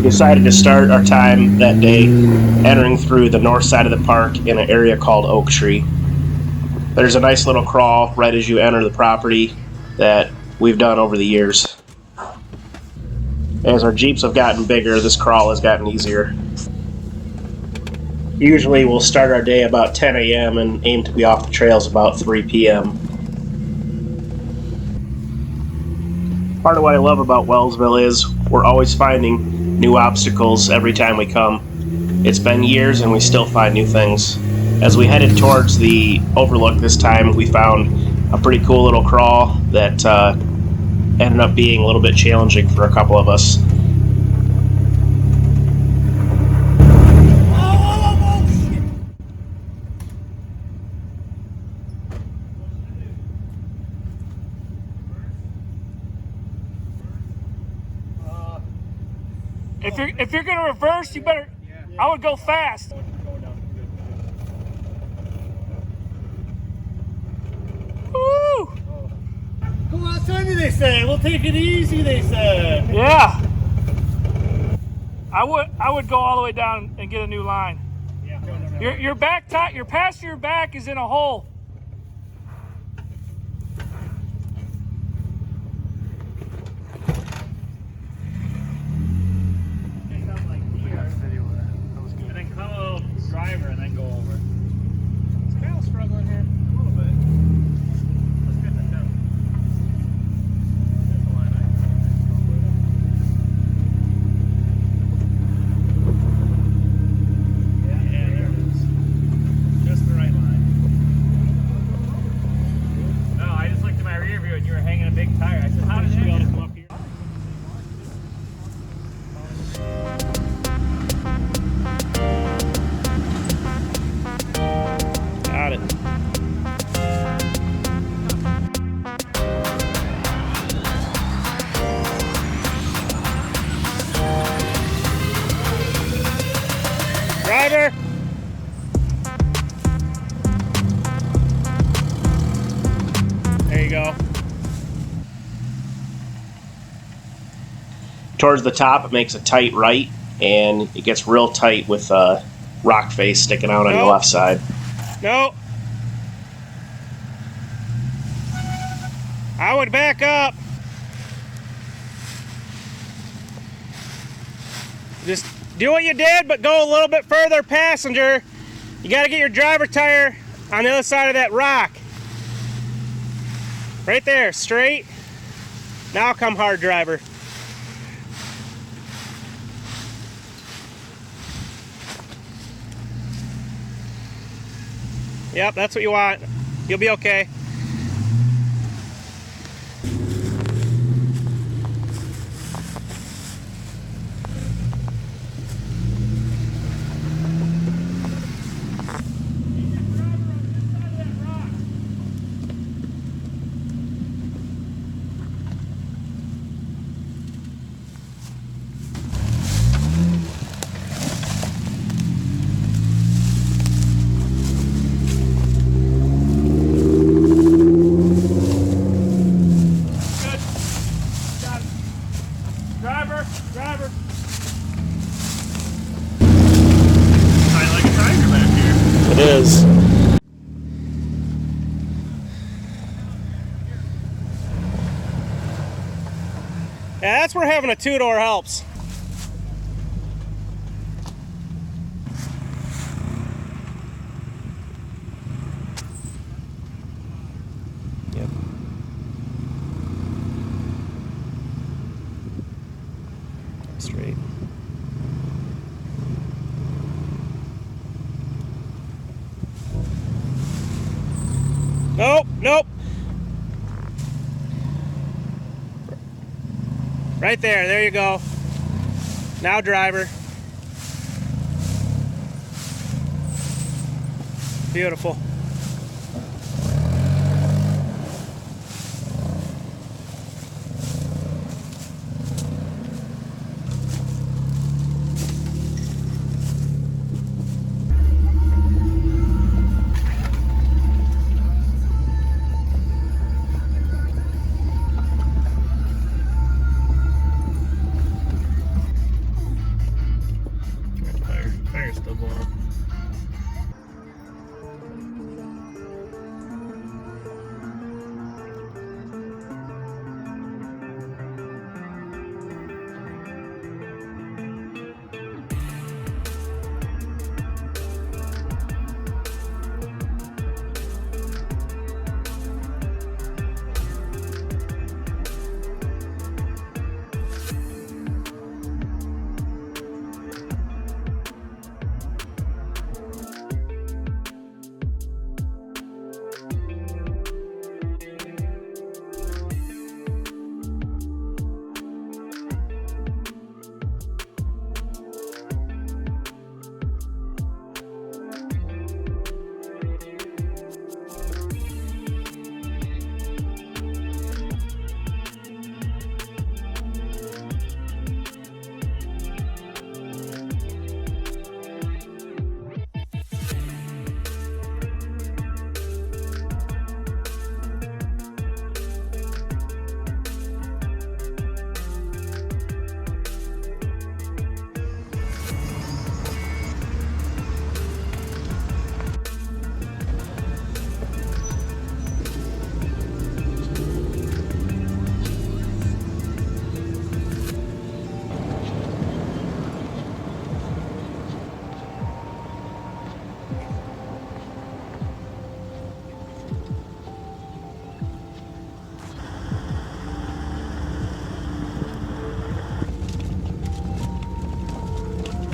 decided to start our time that day entering through the north side of the park in an area called Oak Tree. There's a nice little crawl right as you enter the property that we've done over the years. As our Jeeps have gotten bigger, this crawl has gotten easier. Usually we'll start our day about 10 a.m. and aim to be off the trails about 3 p.m. Part of what I love about Wellsville is we're always finding new obstacles every time we come. It's been years and we still find new things. As we headed towards the overlook this time, we found a pretty cool little crawl that ended up being a little bit challenging for a couple of us. If you're gonna reverse, you better. I would go fast. Woo! Come on, Sunday, they say. We'll take it easy, they say. Yeah. I would go all the way down and get a new line. Yeah. Your back top, your passenger back is in a hole. And then come out driver and then go over. Is Kyle struggling here? A little bit. Let's get that down. That's the line yeah, there it is. Just the right line. No, I just looked at my rear view and you were hanging a big tire. I said, how did you be able to come up here? Got it. Driver. There you go. Towards the top, it makes a tight right, and it gets real tight with a rock face sticking out on your left side. No. I would back up. Just do what you did, but go a little bit further, passenger. You got to get your driver tire on the other side of that rock. Right there, straight. Now come hard, driver. Yep, that's what you want. You'll be okay. Driver. I like a tiger back here. It is. Yeah, that's where having a two-door helps. Yep. Straight. Nope. Right there you go. Now driver. Beautiful. Still going.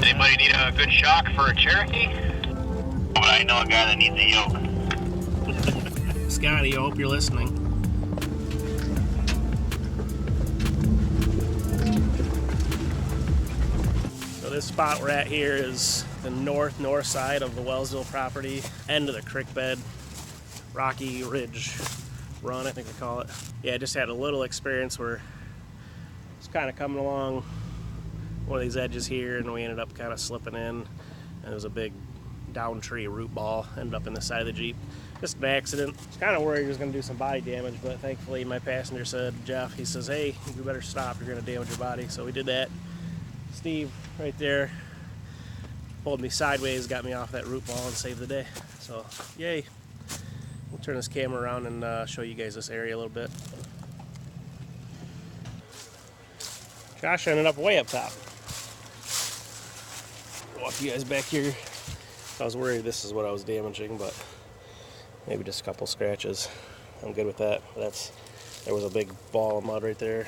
Anybody need a good shock for a Cherokee? But I know a guy that needs a yoke. Scotty, I hope you're listening. So this spot we're at here is the north side of the Wellsville property, end of the creek bed, Rocky Ridge Run, I think they call it. Yeah, I just had a little experience where it's kind of coming along one of these edges here, and we ended up kind of slipping in, and there was a big down tree root ball ended up in the side of the Jeep. Just an accident. I was kind of worried he was going to do some body damage, but thankfully my passenger said, Jeff, he says, hey, you better stop, you're going to damage your body. So we did that. Steve right there pulled me sideways, got me off that root ball, and saved the day. So yay. We'll turn this camera around and show you guys this area a little bit. Josh ended up way up top. Walk you guys back here. I was worried this is what I was damaging, but maybe just a couple scratches. I'm good with that. There was a big ball of mud right there.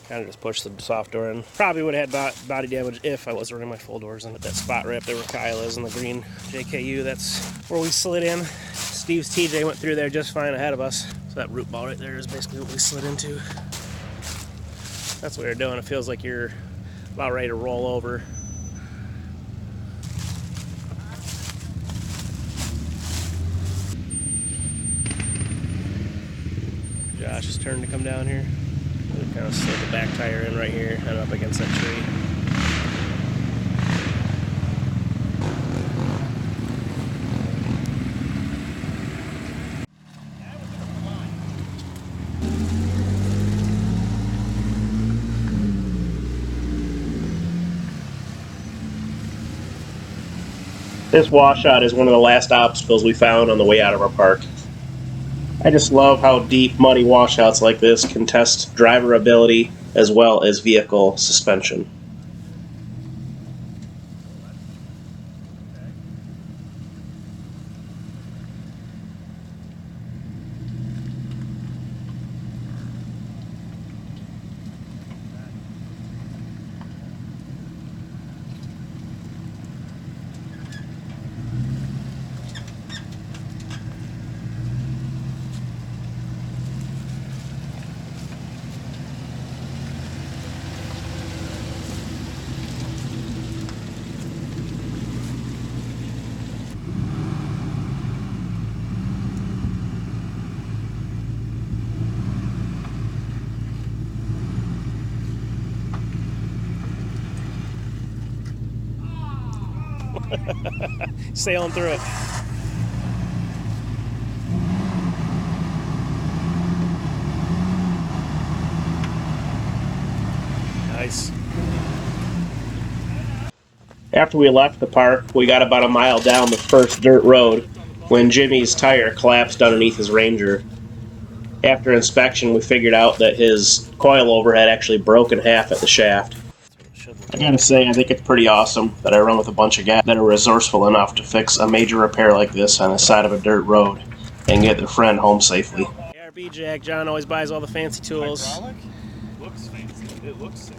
Kind of just pushed the soft door in. Probably would have had body damage if I was running my full doors in at that spot right up there where Kyle is in the green JKU. That's where we slid in. Steve's TJ went through there just fine ahead of us. So that root ball right there is basically what we slid into. That's what you're doing. It feels like you're about ready to roll over. Josh is turning to come down here. We kind of slid the back tire in right here, head up against that tree. This washout is one of the last obstacles we found on the way out of our park. I just love how deep, muddy washouts like this can test driver ability as well as vehicle suspension. Sailing through it. Nice. After we left the park, we got about a mile down the first dirt road when Jimmy's tire collapsed underneath his Ranger. After inspection, we figured out that his coilover had actually broken half at the shaft. I gotta say, I think it's pretty awesome that I run with a bunch of guys that are resourceful enough to fix a major repair like this on the side of a dirt road and get their friend home safely. ARB jack, John always buys all the fancy tools. Hydraulic? Looks fancy. It looks safe.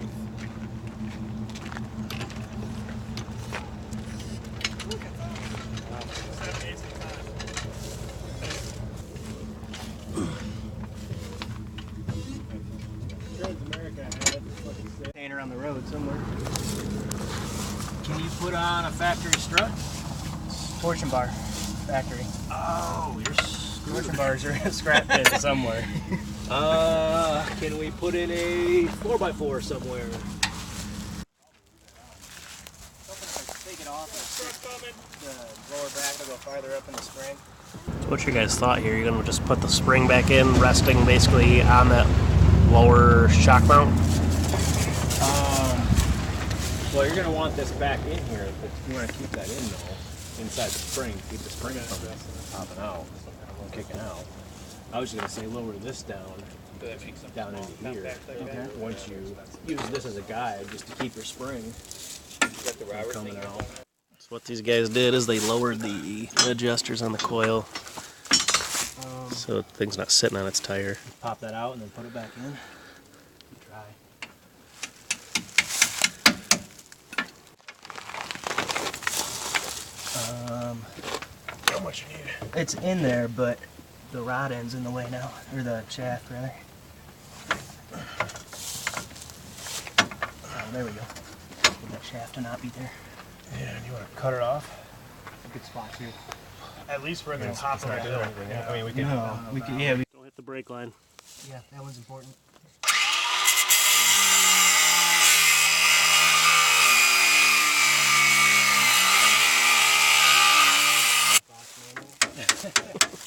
Painter on the road somewhere. Can you put on a factory strut? Torsion bar factory. Oh, you're Torsion bars are in a scrap pit somewhere. Can we put in a 4x4 somewhere? Take it off and the lower back will go farther up in the spring. So what's your guys' thought here? You're gonna just put the spring back in, resting basically on that lower shock mount? Well, you're going to want this back in here, but you want to keep that in though, inside the spring, keep the spring from popping out, from kicking out. I was just going to say lower this down into here. Okay. Once you use this as a guide, just to keep your spring from coming out. So what these guys did is they lowered the adjusters on the coil so thing's not sitting on its tire. Pop that out and then put it back in. Dry. How much you need? It's in there, but the rod end's in the way now, or the shaft rather. Oh, there we go. Get that shaft to not be there. Yeah, and you want to cut it off? A good spot too. At least we're going to top of it. Yeah. I mean, we can. No, we can. Yeah, Don't hit the brake line. yeah, that one's important.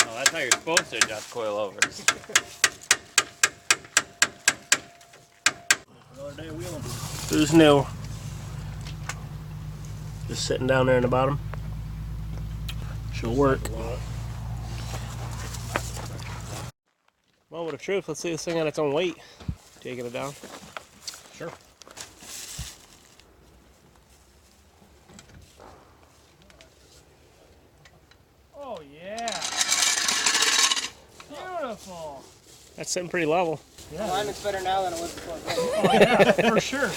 Oh, that's how you're supposed to adjust coilovers. Another day of wheeling. Who's new? Just sitting down there in the bottom. She'll work. Moment of truth. Let's see this thing on its own weight. Taking it down. Sure. Oh yeah. Beautiful. That's sitting pretty level. Alignment's better now than it was before. Oh yeah, for sure.